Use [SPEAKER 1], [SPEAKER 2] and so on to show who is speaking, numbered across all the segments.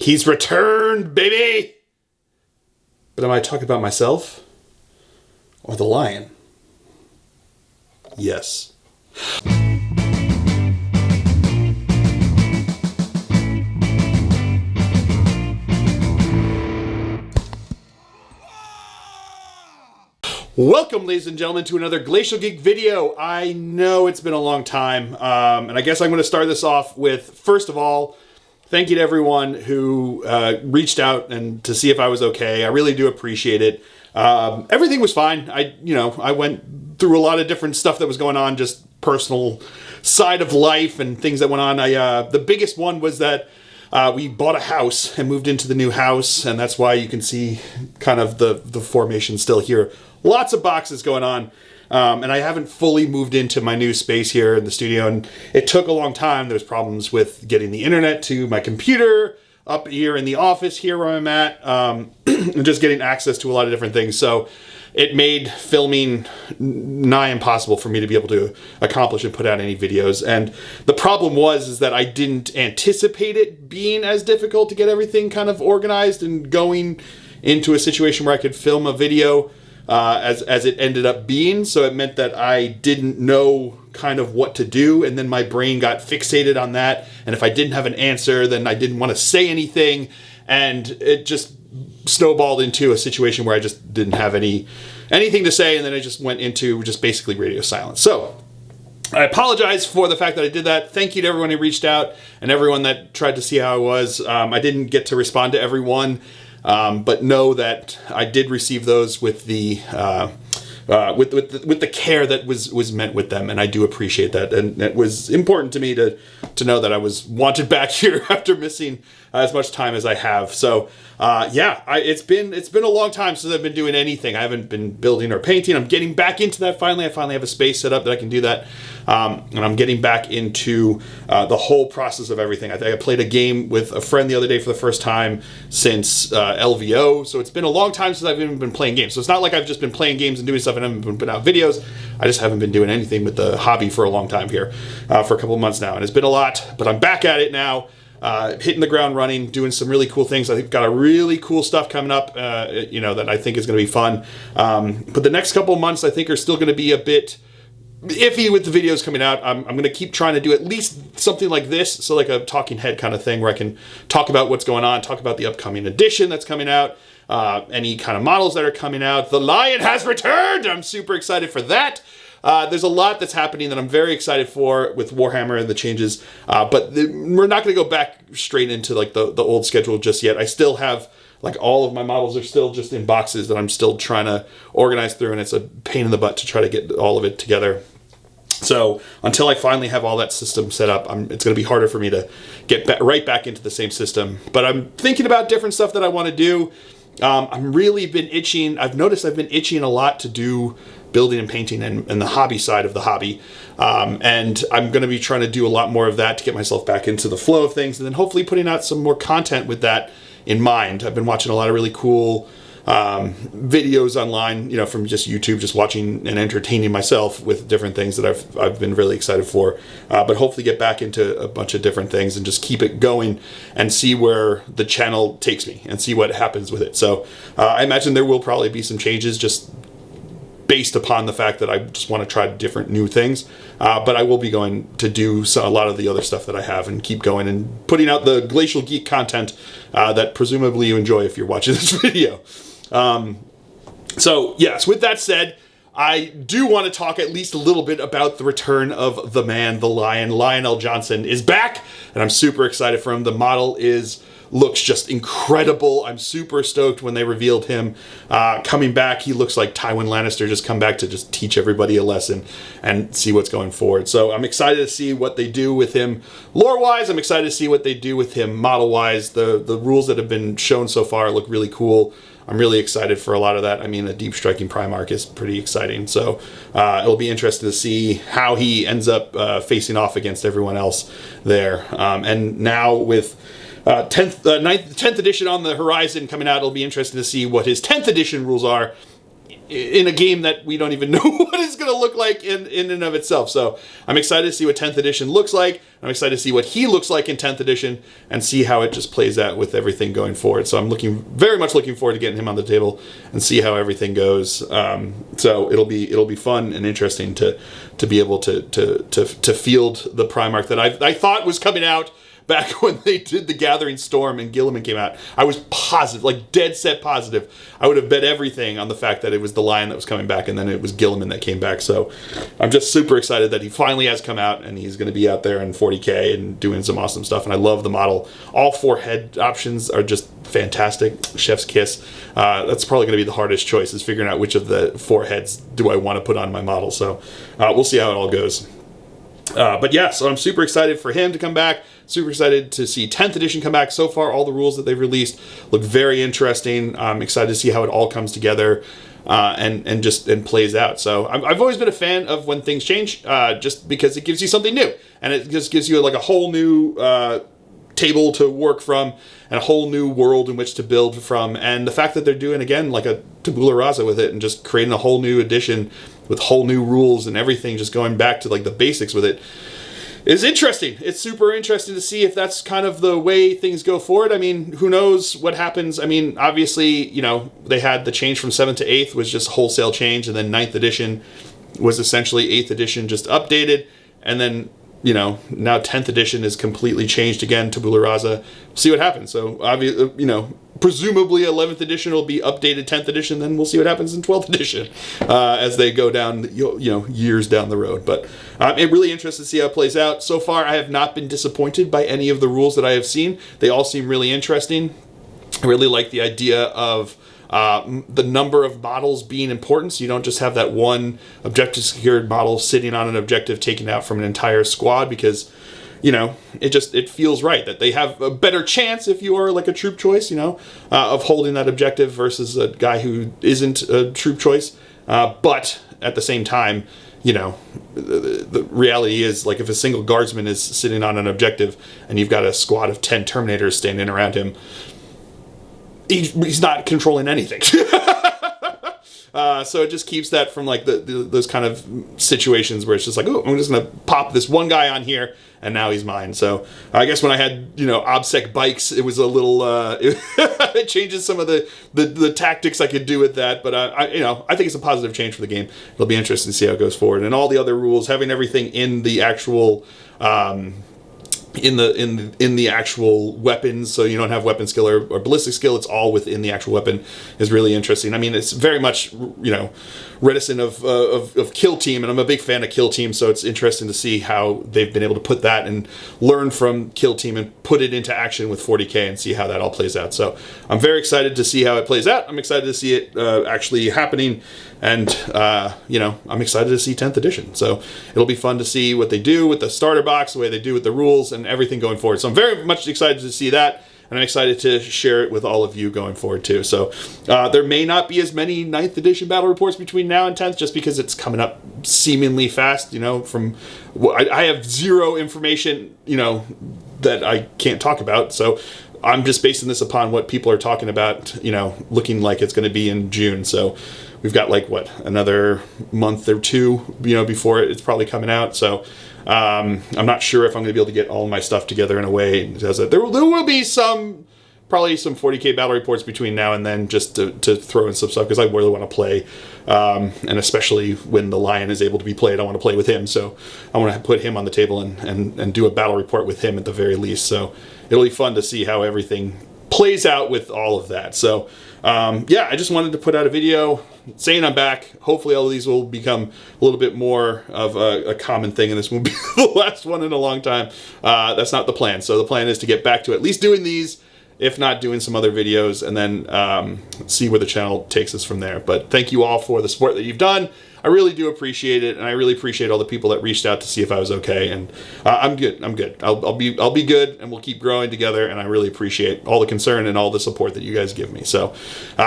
[SPEAKER 1] He's returned, baby! But am I talking about myself? Or the lion? Yes. Welcome, ladies and gentlemen, to another Glacial Geek video. I know it's been a long time, and I guess I'm going to start this off with, first of all, thank you to everyone who reached out and to see if I was okay. I really do appreciate it. Everything was fine. I went through a lot of different stuff that was going on, just personal side of life and things that went on. The biggest one was that we bought a house and moved into the new house, and that's why you can see kind of the formation still here. Lots of boxes going on, and I haven't fully moved into my new space here in the studio, and it took a long time. There was problems with getting the internet to my computer up here in the office here where I'm at, and just getting access to a lot of different things. So it made filming nigh impossible for me to be able to accomplish and put out any videos. And the problem is that I didn't anticipate it being as difficult to get everything kind of organized and going into a situation where I could film a video as it ended up being. So it meant that I didn't know kind of what to do, and then my brain got fixated on that, and if I didn't have an answer, then I didn't want to say anything, and it just snowballed into a situation where I just didn't have anything to say, and then I just went into just basically radio silence. So I apologize for the fact that I did that. Thank you to everyone who reached out and everyone that tried to see how I was. I didn't get to respond to everyone, but know that I did receive those with the with the care that was meant with them, and I do appreciate that. And it was important to me to know that I was wanted back here after missing as much time as I have. So it's been a long time since I've been doing anything. I haven't been building or painting. I'm getting back into that finally. I finally have a space set up that I can do that, and I'm getting back into the whole process of everything. I think I played a game with a friend the other day for the first time since LVO. So it's been a long time since I've even been playing games. So it's not like I've just been playing games and doing stuff and haven't been putting out videos. I just haven't been doing anything with the hobby for a long time here, for a couple of months now, and it's been a lot. But I'm back at it now. Hitting the ground running, doing some really cool things. I think got a really cool stuff coming up, that I think is going to be fun. But the next couple of months, I think, are still going to be a bit iffy with the videos coming out. I'm going to keep trying to do at least something like this, so like a talking head kind of thing where I can talk about what's going on, talk about the upcoming edition that's coming out, any kind of models that are coming out. The Lion has returned! I'm super excited for that. There's a lot that's happening that I'm very excited for with Warhammer and the changes, but we're not going to go back straight into like the old schedule just yet. I still have, like, all of my models are still just in boxes that I'm still trying to organize through, and it's a pain in the butt to try to get all of it together. So until I finally have all that system set up, it's going to be harder for me to get right back into the same system. But I'm thinking about different stuff that I want to do. I've noticed I've been itching a lot to do building and painting and the hobby side of the hobby. And I'm going to be trying to do a lot more of that to get myself back into the flow of things, and then hopefully putting out some more content with that in mind. I've been watching a lot of really cool videos online, from just YouTube, just watching and entertaining myself with different things that I've been really excited for. But hopefully get back into a bunch of different things and just keep it going and see where the channel takes me and see what happens with it. So I imagine there will probably be some changes just based upon the fact that I just want to try different new things. But I will be going to do a lot of the other stuff that I have and keep going and putting out the Glacial Geek content that presumably you enjoy if you're watching this video. So yes, with that said, I do want to talk at least a little bit about the return of the man, the Lion. Lionel Johnson is back, and I'm super excited for him. The model looks just incredible. I'm super stoked when they revealed him coming back. He looks like Tywin Lannister just come back to just teach everybody a lesson and see what's going forward. So I'm excited to see what they do with him lore-wise. I'm excited to see what they do with him model-wise. The rules that have been shown so far look really cool. I'm really excited for a lot of that. I mean, a deep striking Primarch is pretty exciting. So it'll be interesting to see how he ends up facing off against everyone else there. And now with 10th edition on the horizon coming out, it'll be interesting to see what his 10th edition rules are in a game that we don't even know what it's going to look like in and of itself. So I'm excited to see what 10th edition looks like. I'm excited to see what he looks like in 10th edition and see how it just plays out with everything going forward. So I'm very much looking forward to getting him on the table and see how everything goes. So it'll be fun and interesting to be able to field the Primarch that I thought was coming out back when they did the Gathering Storm and Gilliman came out. I was positive, like dead set positive. I would have bet everything on the fact that it was the Lion that was coming back, and then it was Gilliman that came back. So I'm just super excited that he finally has come out, and he's going to be out there in 40K and doing some awesome stuff. And I love the model. All 4 head options are just fantastic. Chef's kiss. That's probably going to be the hardest choice, is figuring out which of the 4 heads do I want to put on my model. So we'll see how it all goes. But yeah, so I'm super excited for him to come back. Super excited to see 10th edition come back. So far, all the rules that they've released look very interesting. I'm excited to see how it all comes together and plays out. So I've always been a fan of when things change, just because it gives you something new, and it just gives you like a whole new table to work from and a whole new world in which to build from. And the fact that they're doing again like a tabula rasa with it and just creating a whole new edition with whole new rules and everything, just going back to like the basics with it, is interesting. It's super interesting to see if that's kind of the way things go forward. I mean, who knows what happens? I mean, obviously, you know, they had the change from 7th to 8th was just wholesale change, and then 9th edition was essentially 8th edition just updated, and then, you know, now 10th edition is completely changed again, tabula rasa. See what happens. So, obviously, you know, presumably 11th edition will be updated 10th edition, then we'll see what happens in 12th edition as they go down, you know, years down the road. But I'm really interested to see how it plays out. So far, I have not been disappointed by any of the rules that I have seen. They all seem really interesting. I really like the idea of the number of models being important, so you don't just have that one objective secured model sitting on an objective taken out from an entire squad, because, you know, it feels right that they have a better chance if you are like a troop choice, you know, of holding that objective versus a guy who isn't a troop choice. But at the same time, you know, the reality is, like, if a single guardsman is sitting on an objective and you've got a squad of 10 Terminators standing around him, he's not controlling anything. So it just keeps that from like those kind of situations where it's just like, oh, I'm just going to pop this one guy on here and now he's mine. So I guess when I had, you know, OBSEC bikes, it was a little, it changes some of the tactics I could do with that. But I think it's a positive change for the game. It'll be interesting to see how it goes forward. And all the other rules, having everything in the actual, in the actual weapons, so you don't have weapon skill or ballistic skill, it's all within the actual weapon, is really interesting. I mean, it's very much, you know, reminiscent of Kill Team, and I'm a big fan of Kill Team, so it's interesting to see how they've been able to put that and learn from Kill Team and put it into action with 40K and see how that all plays out. So I'm very excited to see how it plays out. I'm excited to see it actually happening, and you know, I'm excited to see 10th edition. So it'll be fun to see what they do with the starter box, the way they do with the rules and everything going forward. So I'm very much excited to see that, and I'm excited to share it with all of you going forward too. So there may not be as many 9th edition battle reports between now and 10th, just because it's coming up seemingly fast. You know, from I have zero information, you know, that I can't talk about. So I'm just basing this upon what people are talking about, you know, looking like it's going to be in June. So we've got like, what, another month or two, you know, before it's probably coming out. So I'm not sure if I'm going to be able to get all my stuff together in a way. There will be probably some 40K battle reports between now and then, just to throw in some stuff, because I really want to play. And especially when the Lion is able to be played, I want to play with him. So I want to put him on the table and do a battle report with him at the very least. So it'll be fun to see how everything plays out with all of that. So yeah, I just wanted to put out a video saying I'm back. Hopefully all of these will become a little bit more of a common thing, and this will be the last one in a long time. That's not the plan. So the plan is to get back to at least doing these, if not doing some other videos, and then see where the channel takes us from there. But thank you all for the support that you've done. I really do appreciate it, and I really appreciate all the people that reached out to see if I was okay. And I'm good. I'm good. I'll be good, and we'll keep growing together. And I really appreciate all the concern and all the support that you guys give me. So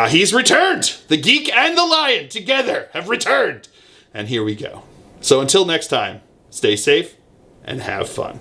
[SPEAKER 1] he's returned. The Geek and the Lion together have returned, and here we go. So until next time, stay safe and have fun.